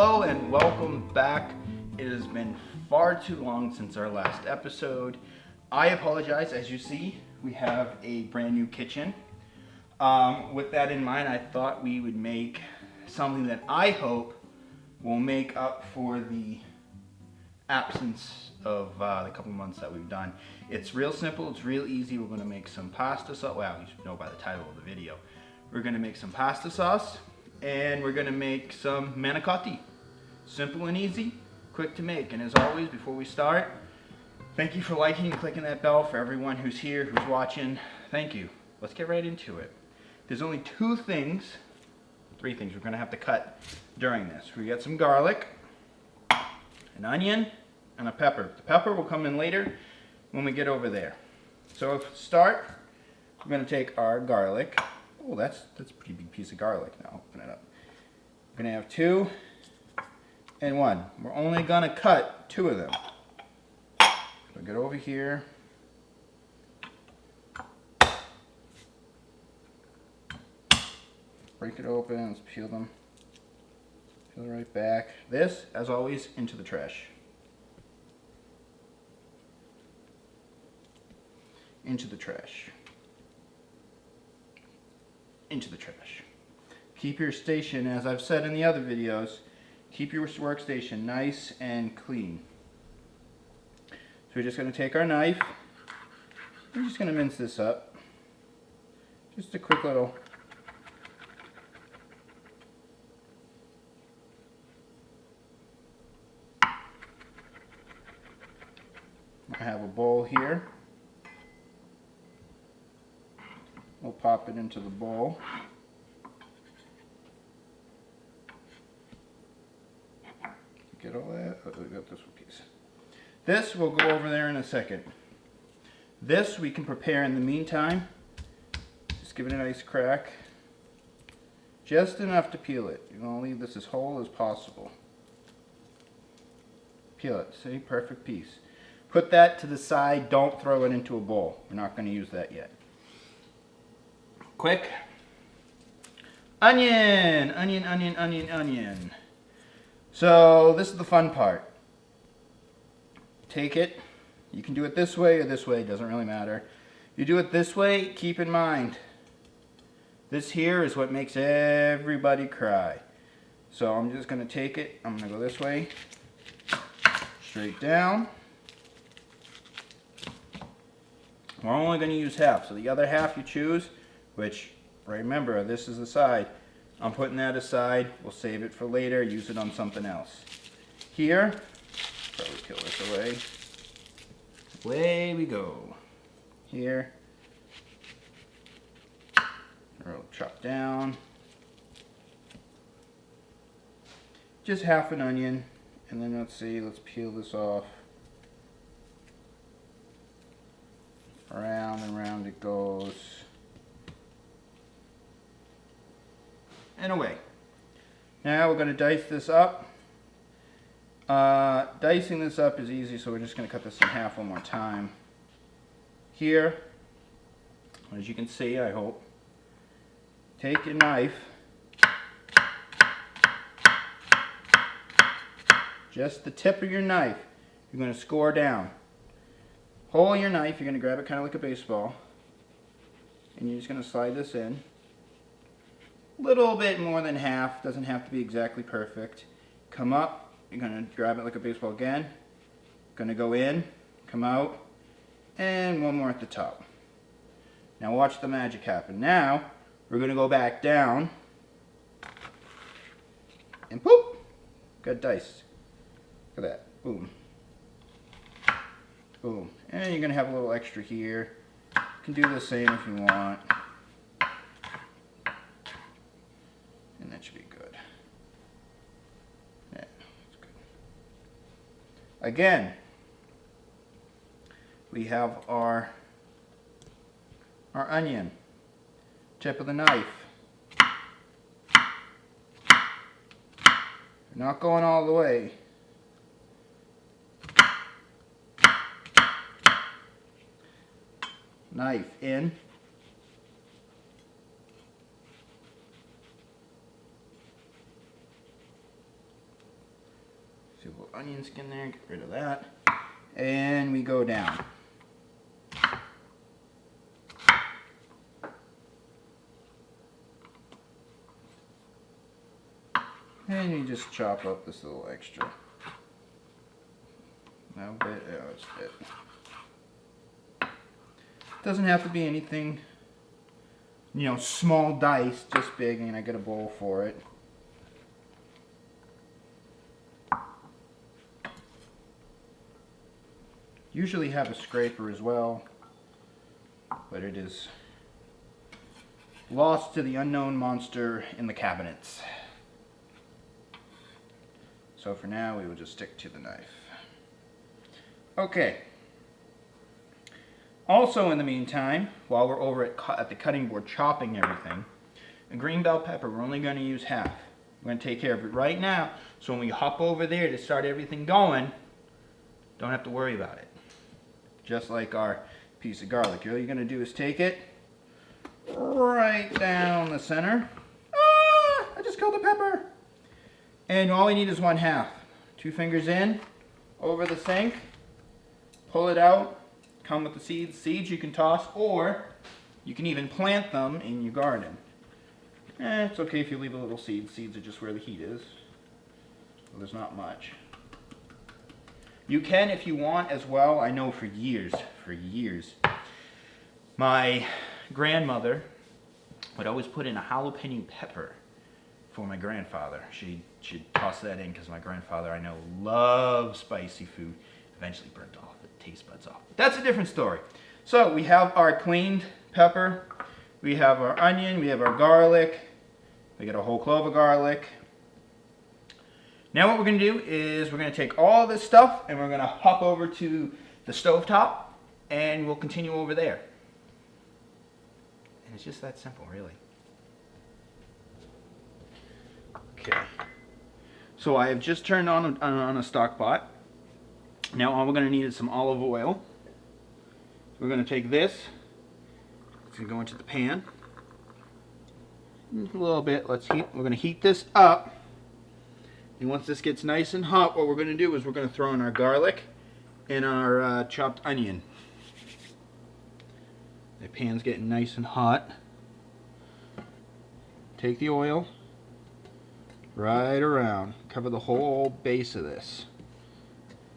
Hello and welcome back. It has been far too long since our last episode. I apologize. As you see, we have a brand new kitchen. With that in mind, I thought we would make something that I hope will make up for the absence of the couple months that we've done. It's real simple, it's real easy. We're going to make some pasta sauce. Well, you should know by the title of the video. We're going to make some pasta sauce and we're going to make some manicotti. Simple and easy, quick to make. And as always, before we start, thank you for liking and clicking that bell. For everyone who's here, who's watching, thank you. Let's get right into it. There's only three things we're going to have to cut during this. We got some garlic, an onion, and a pepper. The pepper will come in later when we get over there. So to start, we're going to take our garlic. Oh, that's a pretty big piece of garlic. Now open it up. We're going to have 2 and 1. We're only going to cut 2 of them. So get over here. Break it open. Let's peel them. Peel it right back. This, as always, into the trash. Into the trash. Into the trash. Keep your station, as I've said in the other videos, keep your workstation nice and clean. So we're just going to take our knife. We're just going to mince this up. Just a quick little. I have a bowl here. We'll pop it into the bowl. Get all that? Oh, we got this one piece. This we'll go over there in a second. This we can prepare in the meantime. Just give it a nice crack. Just enough to peel it. You're going to leave this as whole as possible. Peel it. See? Perfect piece. Put that to the side. Don't throw it into a bowl. We're not going to use that yet. Quick. Onion. Onion, onion, onion, onion. So this is the fun part. Take it. You can do it this way or this way. It doesn't really matter. You do it this way, keep in mind, this here is what makes everybody cry. So I'm just going to take it. I'm going to go this way. Straight down. We're only going to use half. So the other half you choose. Which, remember, this is the side. I'm putting that aside. We'll save it for later. Use it on something else. Here, probably peel this away. Away we go. Here. We'll chop down. Just half an onion. And then let's see, let's peel this off. Around and round it goes. And away. Now we're going to dice this up. Dicing this up is easy, so we're just going to cut this in half one more time. Here, as you can see, I hope, take your knife, just the tip of your knife, you're going to score down. Hold your knife, you're going to grab it kind of like a baseball, and you're just going to slide this in. Little bit more than half, doesn't have to be exactly perfect. Come up, you're going to grab it like a baseball again. Going to go in, come out, and one more at the top. Now watch the magic happen. Now we're going to go back down, and poop, got diced. Look at that, boom. Boom. And you're going to have a little extra here. You can do the same if you want. That should be good. Yeah, that's good. Again, we have our onion, tip of the knife. We're not going all the way. Knife in. onion skin there, get rid of that. And we go down. And you just chop up this little extra. No bit, oh, it's bit. Doesn't have to be anything, you know, small dice, just big, and I get a bowl for it. Usually have a scraper as well, but it is lost to the unknown monster in the cabinets. So for now, we will just stick to the knife. Okay. Also in the meantime, while we're over at the cutting board chopping everything, a green bell pepper, we're only going to use half. We're going to take care of it right now, so when we hop over there to start everything going, don't have to worry about it. Just like our piece of garlic. All you're going to do is take it right down the center. Ah! I just killed a pepper. And all you need is 1/2. 2 fingers in, over the sink, pull it out, come with the seeds. Seeds you can toss, or you can even plant them in your garden. It's okay if you leave a little seed. Seeds are just where the heat is. Well, there's not much. You can, if you want, as well. I know for years, my grandmother would always put in a jalapeno pepper for my grandfather. She'd toss that in because my grandfather, I know, loves spicy food. Eventually burnt off the taste buds off. But that's a different story. So we have our cleaned pepper, we have our onion, we have our garlic. We got a whole clove of garlic. Now what we're going to do is we're going to take all this stuff and we're going to hop over to the stovetop and we'll continue over there. And it's just that simple, really. Okay. So I have just turned on a stock pot. Now all we're going to need is some olive oil. We're going to take this. It's going to go into the pan. A little bit. We're going to heat this up. And once this gets nice and hot, what we're going to do is we're going to throw in our garlic and our chopped onion. The pan's getting nice and hot. Take the oil right around. Cover the whole base of this.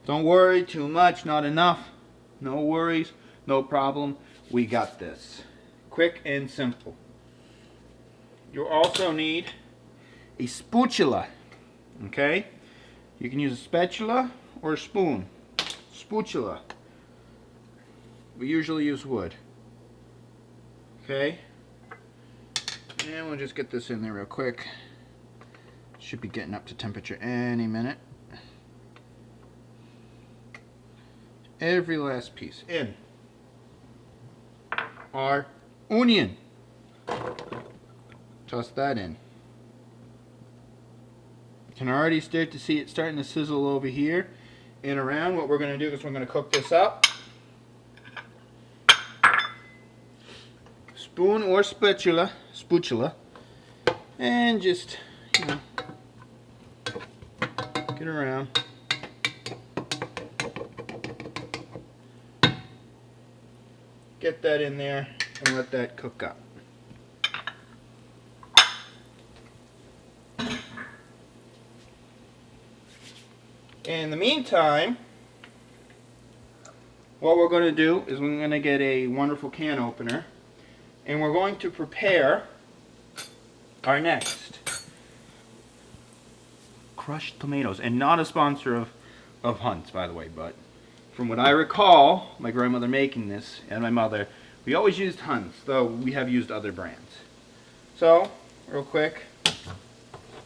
Don't worry too much, not enough. No worries, no problem. We got this. Quick and simple. You also need a spatula. Okay? You can use a spatula or a spoon. Spatula. We usually use wood. Okay? And we'll just get this in there real quick. Should be getting up to temperature any minute. Every last piece in. Our onion. Toss that in. You can already start to see it starting to sizzle over here and around. What we're going to do is we're going to cook this up. Spoon or spatula, and just, you know, get around. Get that in there and let that cook up. In the meantime, what we're going to do is we're going to get a wonderful can opener and we're going to prepare our next crushed tomatoes. And not a sponsor of Hunt's, by the way, but from what I recall, my grandmother making this and my mother, we always used Hunt's, though we have used other brands. So, real quick,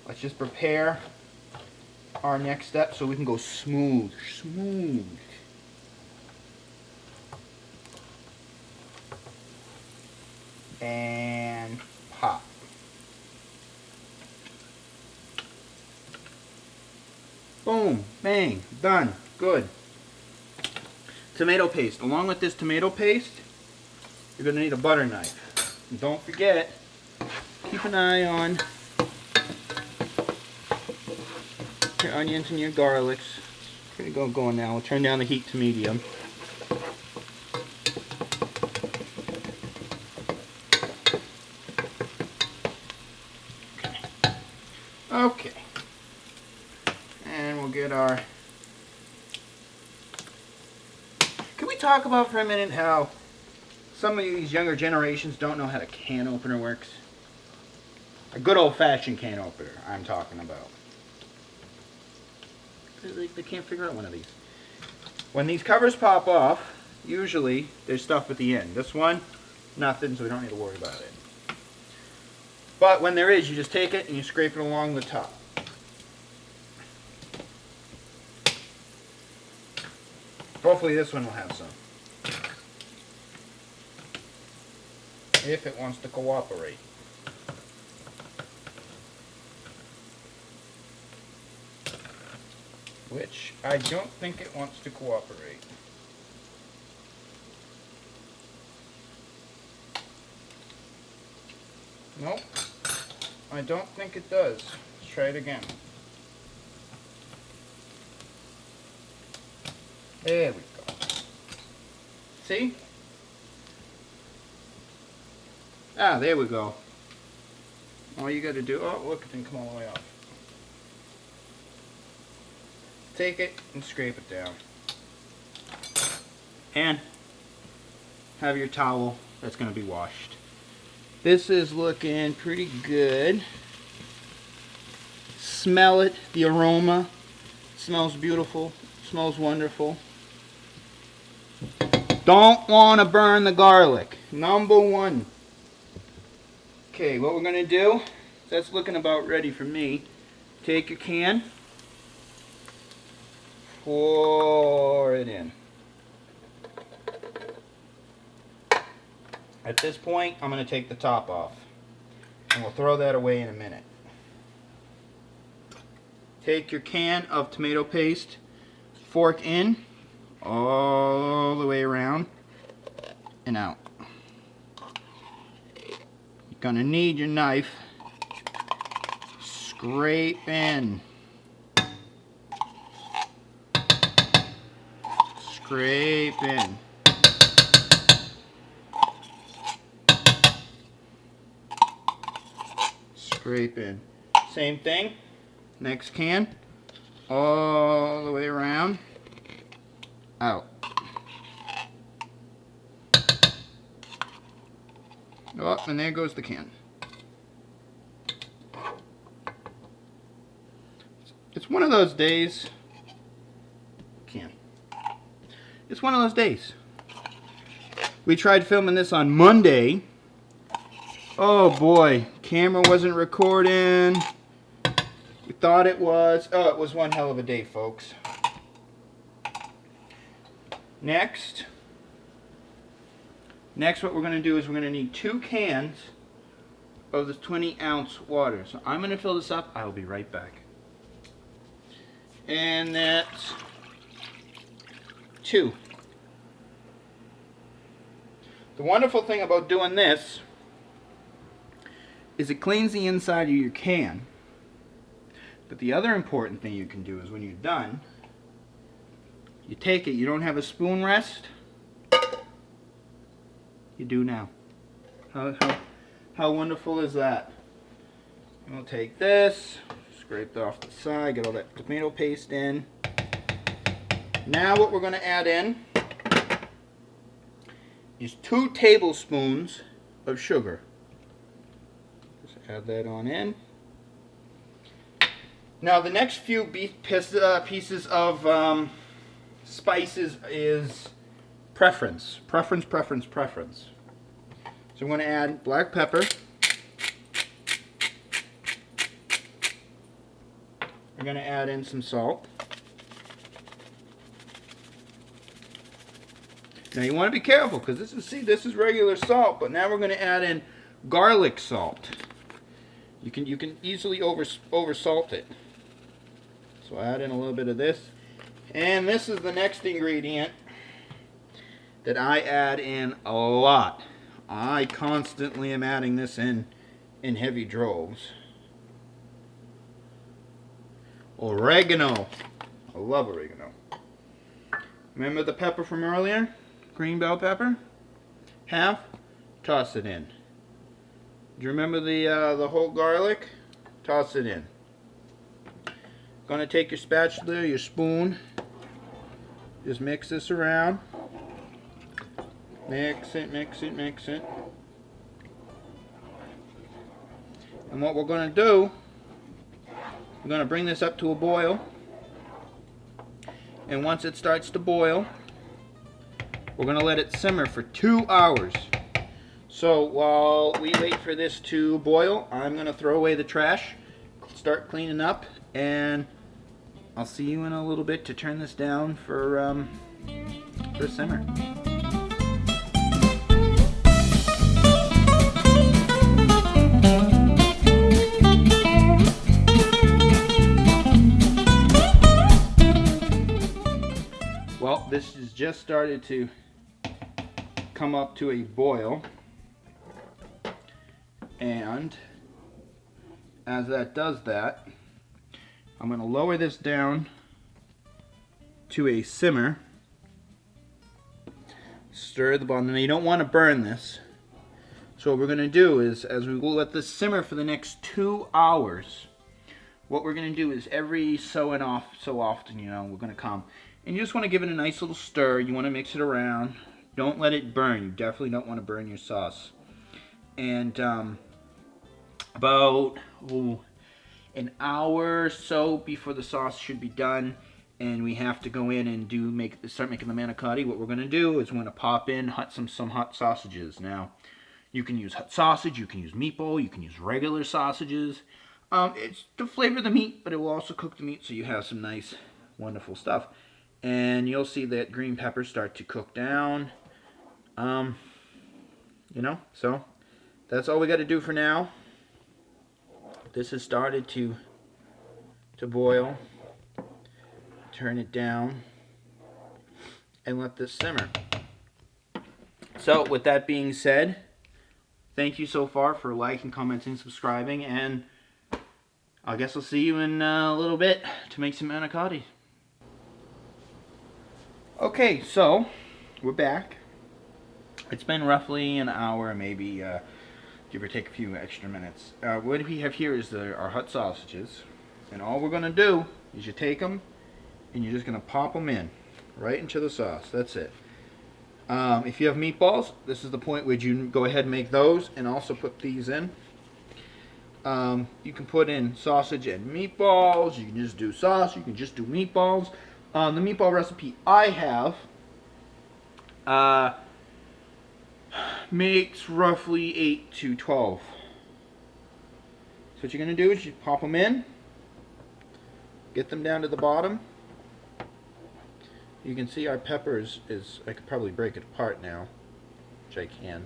let's just prepare our next step so we can go smooth. And pop. Boom, bang, done, good. Tomato paste. Along with this tomato paste, you're going to need a butter knife. And don't forget, keep an eye on your onions and your garlics. Pretty good going now. We'll turn down the heat to medium. Okay. And we'll get our... Can we talk about for a minute how some of these younger generations don't know how a can opener works? A good old-fashioned can opener, I'm talking about. They can't figure out one of these. When these covers pop off, usually there's stuff at the end. This one, nothing, so we don't need to worry about it. But when there is, you just take it and you scrape it along the top. Hopefully this one will have some. If it wants to cooperate. Which I don't think it wants to cooperate. Nope, I don't think it does. Let's try it again. There we go. See? Ah, there we go. All you gotta do, oh look, it didn't come all the way off. Take it and scrape it down. And have your towel that's gonna be washed. This is looking pretty good. Smell it, the aroma. It smells beautiful, it smells wonderful. Don't want to burn the garlic. Number one. Okay, what we're going to do, that's looking about ready for me. Take your can, pour it in. At this point, I'm going to take the top off. And we'll throw that away in a minute. Take your can of tomato paste, fork in, all the way around, and out. You're going to need your knife. Scrape in. Scrape in. Scrape in. Same thing. Next can. All the way around. Out. Oh, and there goes the can. It's one of those days. It's one of those days. We tried filming this on Monday. Oh boy, camera wasn't recording. We thought it was. Oh, it was one hell of a day, folks. Next what we're going to do is we're going to need 2 cans of this 20-ounce water. So I'm going to fill this up. I will be right back. And that's 2. The wonderful thing about doing this is it cleans the inside of your can. But the other important thing you can do is when you're done, you take it, you don't have a spoon rest, you do now. How wonderful is that? And we'll take this, scrape it off the side, get all that tomato paste in. Now what we're going to add in is 2 tablespoons of sugar. Just add that on in. Now the next few pieces of spices is preference. Preference. So I'm going to add black pepper. We're going to add in some salt. Now you want to be careful because this is regular salt, but now we're going to add in garlic salt. You can easily over salt it. So add in a little bit of this. And this is the next ingredient that I add in a lot. I constantly am adding this in heavy droves. Oregano. I love oregano. Remember the pepper from earlier? Green bell pepper? Half? Toss it in. Do you remember the whole garlic? Toss it in. Gonna take your spatula, your spoon, just mix this around. Mix it, mix it, mix it. And what we're gonna do, we're gonna bring this up to a boil. And once it starts to boil, we're gonna let it simmer for 2 hours. So while we wait for this to boil, I'm gonna throw away the trash, start cleaning up, and I'll see you in a little bit to turn this down for simmer. Well, this has just started to come up to a boil, and as that does that, I'm going to lower this down to a simmer. Stir the bottom. Now you don't want to burn this. So what we're going to do is, as we will let this simmer for the next 2 hours, what we're going to do is every so often, you know, we're going to come. And you just want to give it a nice little stir. You want to mix it around. Don't let it burn. You definitely don't want to burn your sauce. And about an hour or so before the sauce should be done, and we have to go in and start making the manicotti. What we're going to do is we're going to pop in some hot sausages. Now, you can use hot sausage, you can use meatball, you can use regular sausages. It's to flavor the meat, but it will also cook the meat, so you have some nice, wonderful stuff. And you'll see that green peppers start to cook down. You know, so that's all we got to do for now. This has started to boil. Turn it down and let this simmer. So with that being said, thank you so far for liking, commenting, subscribing, and I guess I'll see you in a little bit to make some manicotti. Okay, so we're back. It's been roughly an hour, maybe give or take a few extra minutes. What we have here is our hot sausages, and all we're going to do is you take them and you're just going to pop them in right into the sauce. That's it. If you have meatballs, this is the point where you go ahead and make those and also put these in. You can put in sausage and meatballs. You can just do sauce. You can just do meatballs. The meatball recipe I have makes roughly 8 to 12. So what you're going to do is you pop them in, get them down to the bottom. You can see our peppers I could probably break it apart now, which I can.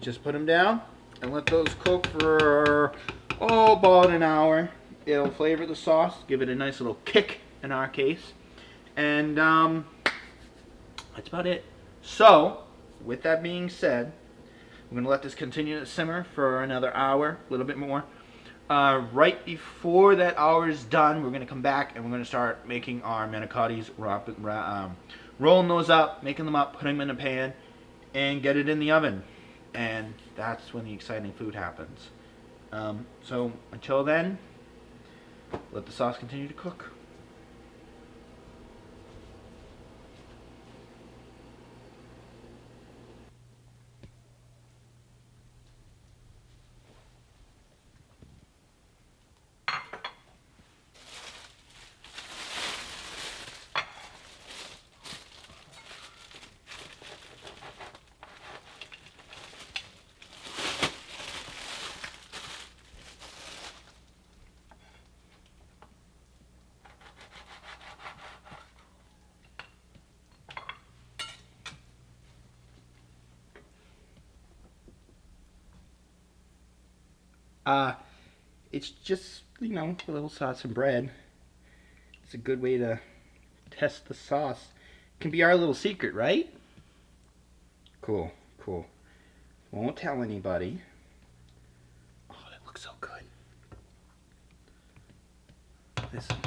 Just put them down and let those cook for about an hour. It'll flavor the sauce, give it a nice little kick in our case, and that's about it. So with that being said, we're going to let this continue to simmer for another hour, a little bit more. Right before that hour is done, we're going to come back and we're going to start making our manicottis, rolling those up, making them up, putting them in a pan, and get it in the oven. And that's when the exciting food happens. So until then, let the sauce continue to cook. It's just, you know, a little sauce and bread. It's a good way to test the sauce. It can be our little secret, right? Cool, cool. Won't tell anybody. Oh, that looks so good. Listen.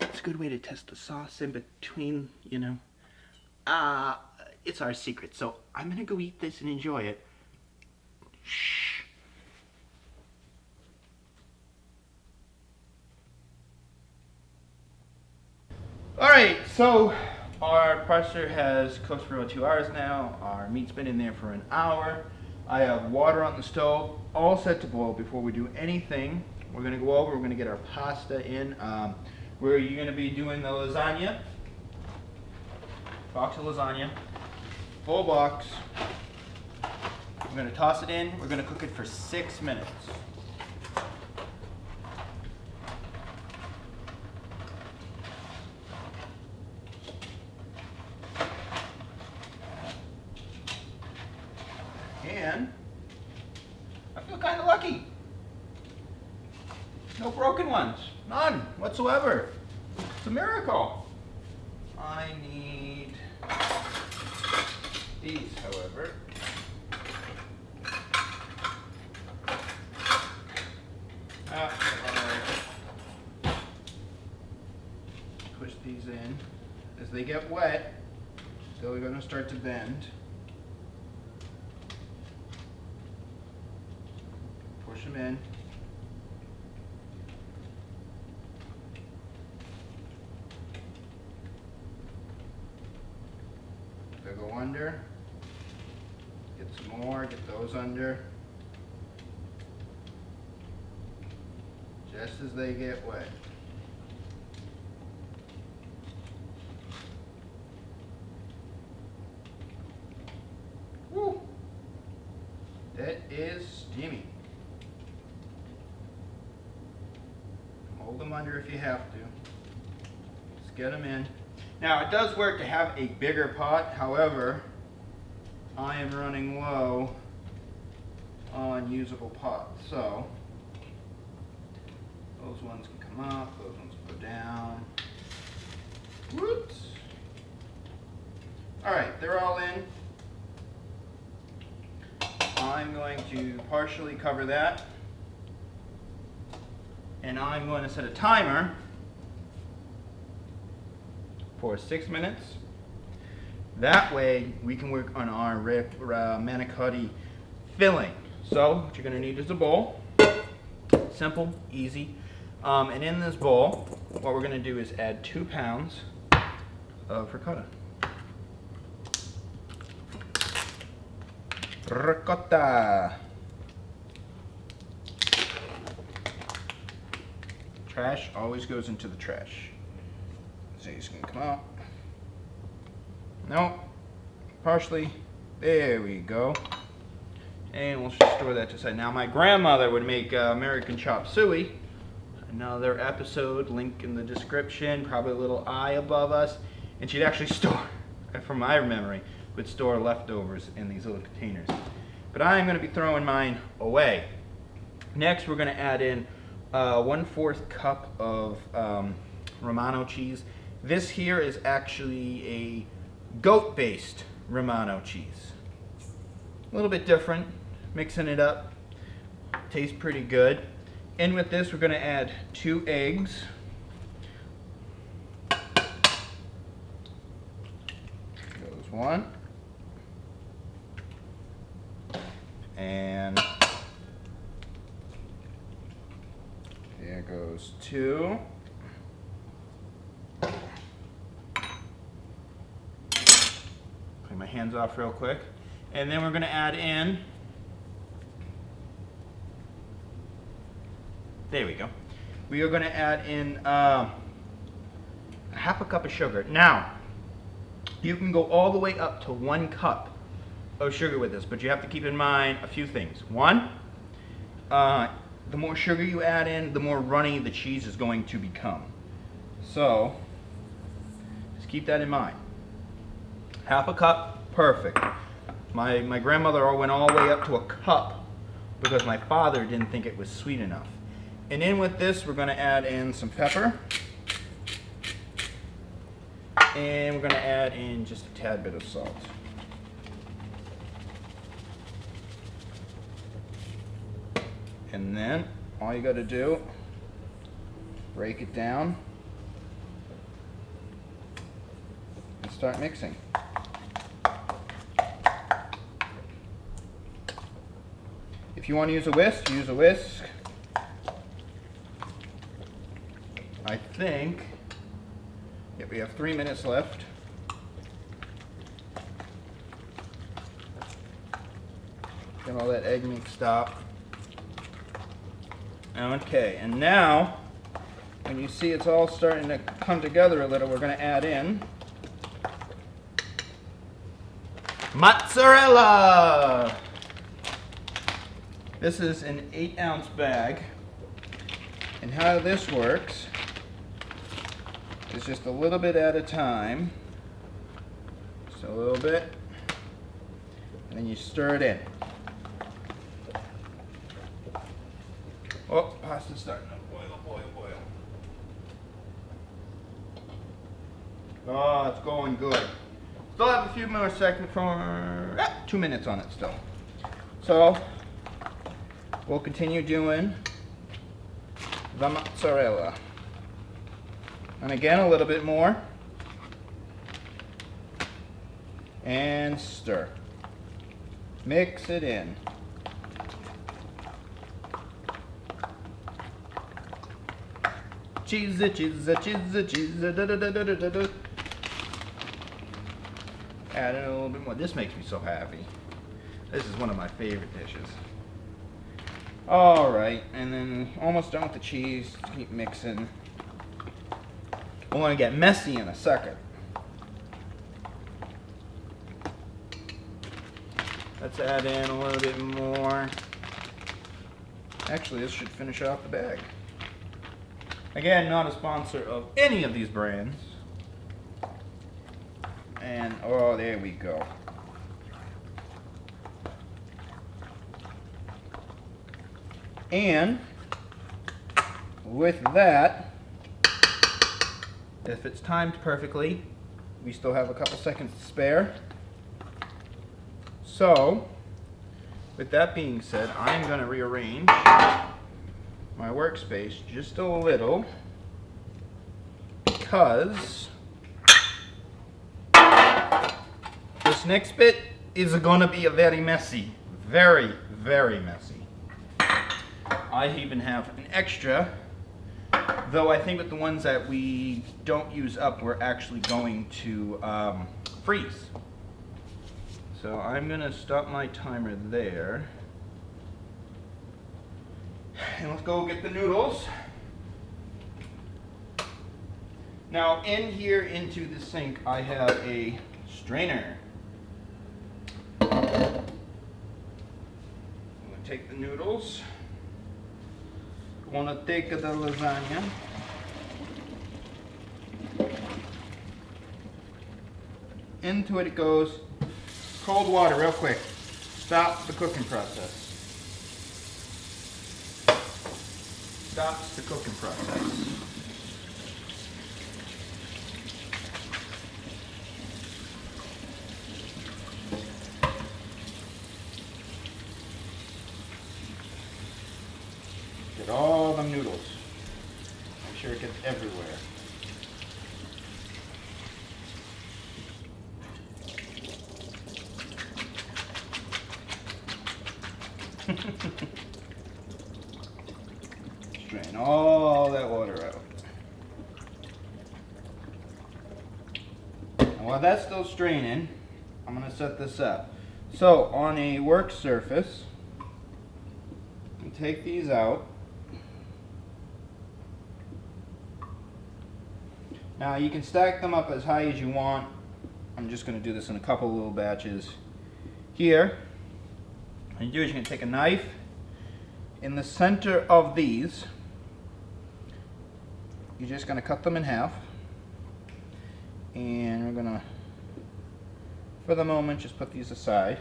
It's a good way to test the sauce in between, you know. It's our secret, so I'm gonna go eat this and enjoy it. Shh. Alright, so our parser has cooked for about 2 hours now. Our meat's been in there for an hour. I have water on the stove, all set to boil. Before we do anything, we're gonna go over, we're gonna get our pasta in. Where you're gonna be doing the lasagna. Box of lasagna. Full box. We're gonna toss it in. We're gonna cook it for 6 minutes. And I feel kind of lucky. No broken ones. None whatsoever. It's a miracle. I need these, however. Push these in. As they get wet, they're going to start to bend. Push them in. They go under. Get some more, get those under. Just as they get wet. Woo! That is steamy. Hold them under if you have to. Just get them in. Now it does work to have a bigger pot, however, I am running low on usable pots, so those ones can come up, those ones can go down. Whoops. Alright, they're all in. I'm going to partially cover that, and I'm going to set a timer for 6 minutes. That way we can work on our manicotti filling. So what you're going to need is a bowl. Simple, easy. And in this bowl, what we're going to do is add 2 pounds of ricotta. Ricotta. Trash always goes into the trash. So it's going to come out. Nope. Partially. There we go. And we'll just store that to the side. Now my grandmother would make American chop suey. Another episode, link in the description, probably a little eye above us. And she'd actually store, from my memory, would store leftovers in these little containers. But I'm going to be throwing mine away. Next we're going to add in 1/4 cup of Romano cheese. This here is actually a goat-based Romano cheese. A little bit different, mixing it up. Tastes pretty good. In with this, we're going to add 2 eggs. Goes 1. And there goes 2. Clean my hands off real quick. And then we're going to add in, there we go. We are going to add in 1/2 cup of sugar. Now, you can go all the way up to 1 cup of sugar with this, but you have to keep in mind a few things. One, the more sugar you add in, the more runny the cheese is going to become. So, just keep that in mind. 1/2 cup, perfect. My grandmother went all the way up to 1 cup because my father didn't think it was sweet enough. And in with this, we're going to add in some pepper. And we're going to add in just a tad bit of salt. And then all you got to do, break it down and start mixing. If you want to use a whisk, use a whisk. I think we have 3 minutes left. Get all that egg mixed up. Okay, and now when you see it's all starting to come together a little, we're going to add in mozzarella. This is an 8-ounce bag, and how this works is just a little bit at a time. Just a little bit, and then you stir it in. Oh, pasta's starting to boil. Oh, it's going good. Still have a few more seconds for 2 minutes on it still. So we'll continue doing the mozzarella. And again, a little bit more. And stir. Mix it in. Cheese, da da da da da da. Add in a little bit more. This makes me so happy. This is one of my favorite dishes. Alright, and then almost done with the cheese. Keep mixing. I want to get messy in a second. Let's add in a little bit more. Actually, this should finish off the bag. Again, not a sponsor of any of these brands. And, oh, there we go. And with that, if it's timed perfectly, we still have a couple seconds to spare. So, with that being said, I'm going to rearrange my workspace just a little because this next bit is going to be a very messy, very messy. I even have an extra, though I think with the ones that we don't use up, we're actually going to freeze. So I'm going to stop my timer there. And let's go get the noodles. Now in here into the sink I have a strainer. I'm going to take the noodles. I'm going to take the lasagna. Into it goes. Cold water real quick. Stop the cooking process. Stops the cooking process. Get all the noodles. Make sure it gets everywhere. Strain all that water out. And while that's still straining, I'm going to set this up. So on a work surface, you take these out. Now you can stack them up as high as you want. I'm just going to do this in a couple little batches. Here, what you do is you're going to take a knife in the center of these. You're just going to cut them in half. And we're going to, for the moment, just put these aside.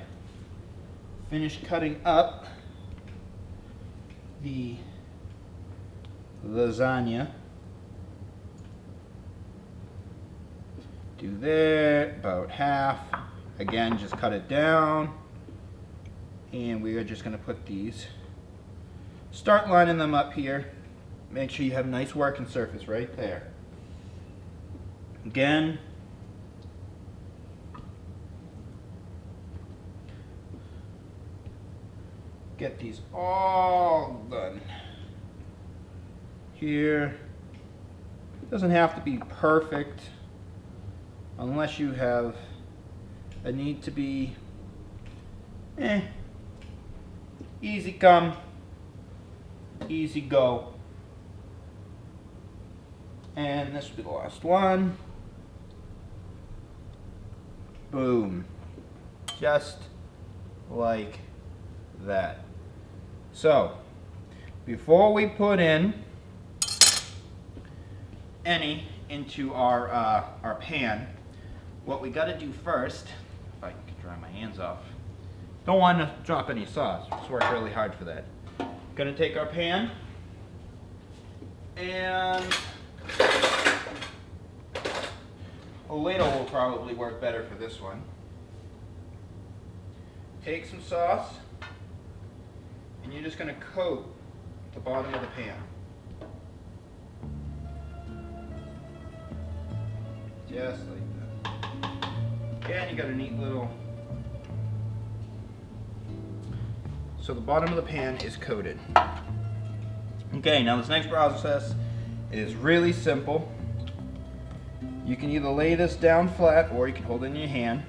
Finish cutting up the lasagna. Do there, about half. Again, just cut it down. And we are just going to put these. Start lining them up here. Make sure you have a nice working surface right there. Again, get these all done. Here, doesn't have to be perfect unless you have a need to be easy come, easy go. And this will be the last one. Boom. Just like that. So, before we put in any into our pan, what we got to do first, if I can dry my hands off, don't want to drop any sauce. Just work really hard for that. Gonna take our pan and a ladle will probably work better for this one. Take some sauce and you're just gonna coat the bottom of the pan. Just like that. And you got a neat little... So the bottom of the pan is coated. Okay, now this next process is really simple. You can either lay this down flat or you can hold it in your hand.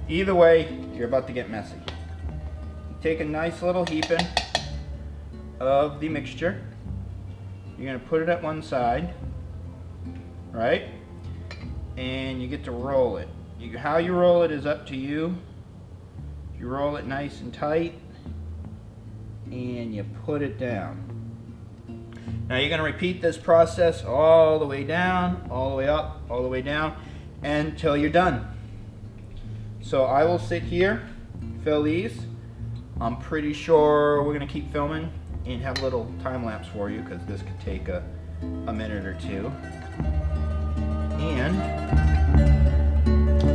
Either way, you're about to get messy. Take a nice little heaping of the mixture. You're going to put it at one side, right? And you get to roll it. How you roll it is up to you. You roll it nice and tight and you put it down. Now you're going to repeat this process all the way down, all the way up, all the way down until you're done. So I will sit here, fill these. I'm pretty sure we're going to keep filming and have a little time lapse for you because this could take a minute or two. And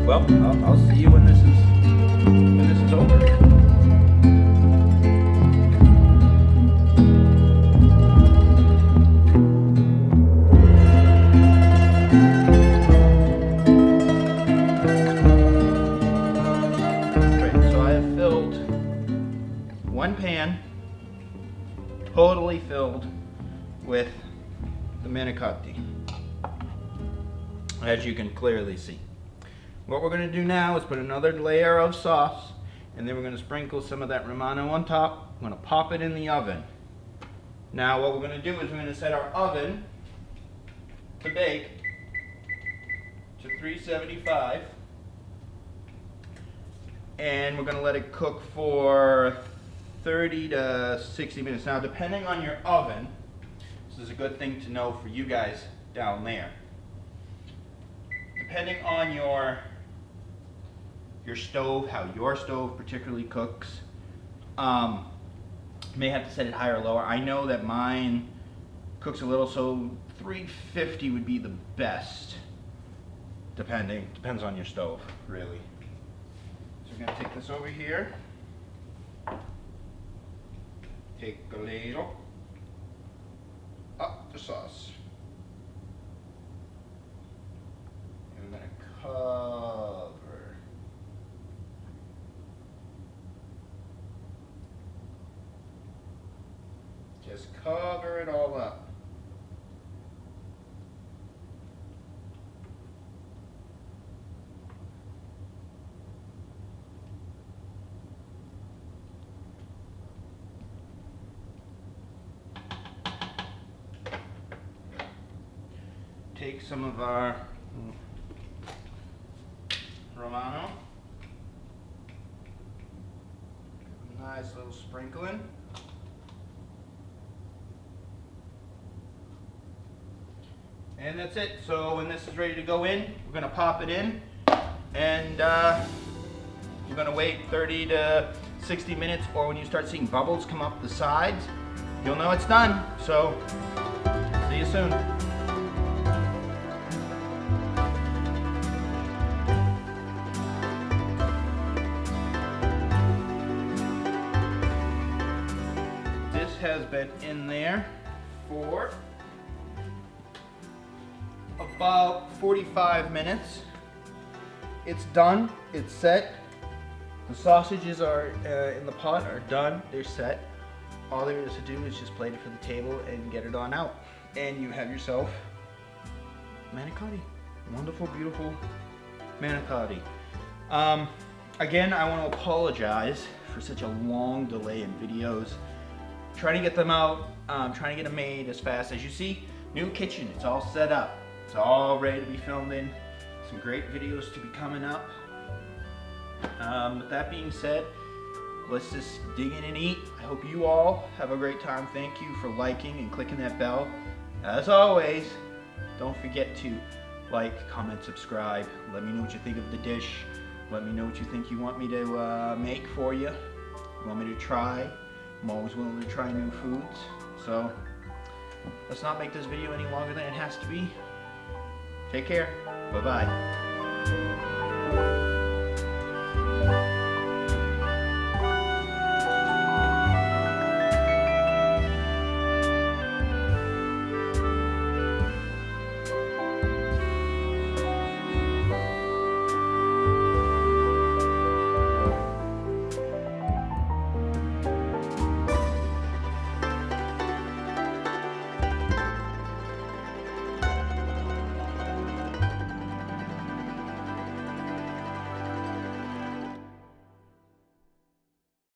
well, I'll see you when this is over. One pan totally filled with the manicotti, as you can clearly see. What we're going to do now is put another layer of sauce and then we're going to sprinkle some of that Romano on top. I'm going to pop it in the oven. Now what we're going to do is we're going to set our oven to bake to 375 and we're going to let it cook for 30 to 60 minutes. Now depending on your oven, this is a good thing to know for you guys down there. Depending on your stove, how your stove particularly cooks, you may have to set it higher or lower. I know that mine cooks a little, so 350 would be the best. Depends on your stove, really. So we're gonna take this over here. Take a ladle, up the sauce. And we're going to cover. Just cover it all up. Take some of our Romano, nice little sprinkling, and that's it. So when this is ready to go in, we're going to pop it in, and we're going to wait 30 to 60 minutes, or when you start seeing bubbles come up the sides, you'll know it's done. So see you soon. Has been in there for about 45 minutes. It's done, it's set. The sausages are in the pot are done. They're set. All there is to do is just plate it for the table and get it on out. And you have yourself manicotti. Wonderful, beautiful manicotti. Again, I want to apologize for such a long delay in videos. Trying to get them out, trying to get them made as fast as you see. New kitchen, it's all set up. It's all ready to be filmed in. Some great videos to be coming up. With that being said, let's just dig in and eat. I hope you all have a great time. Thank you for liking and clicking that bell. As always, don't forget to like, comment, subscribe. Let me know what you think of the dish. Let me know what you think you want me to make for you. You want me to try? I'm always willing to try new foods. So let's not make this video any longer than it has to be. Take care. Bye-bye.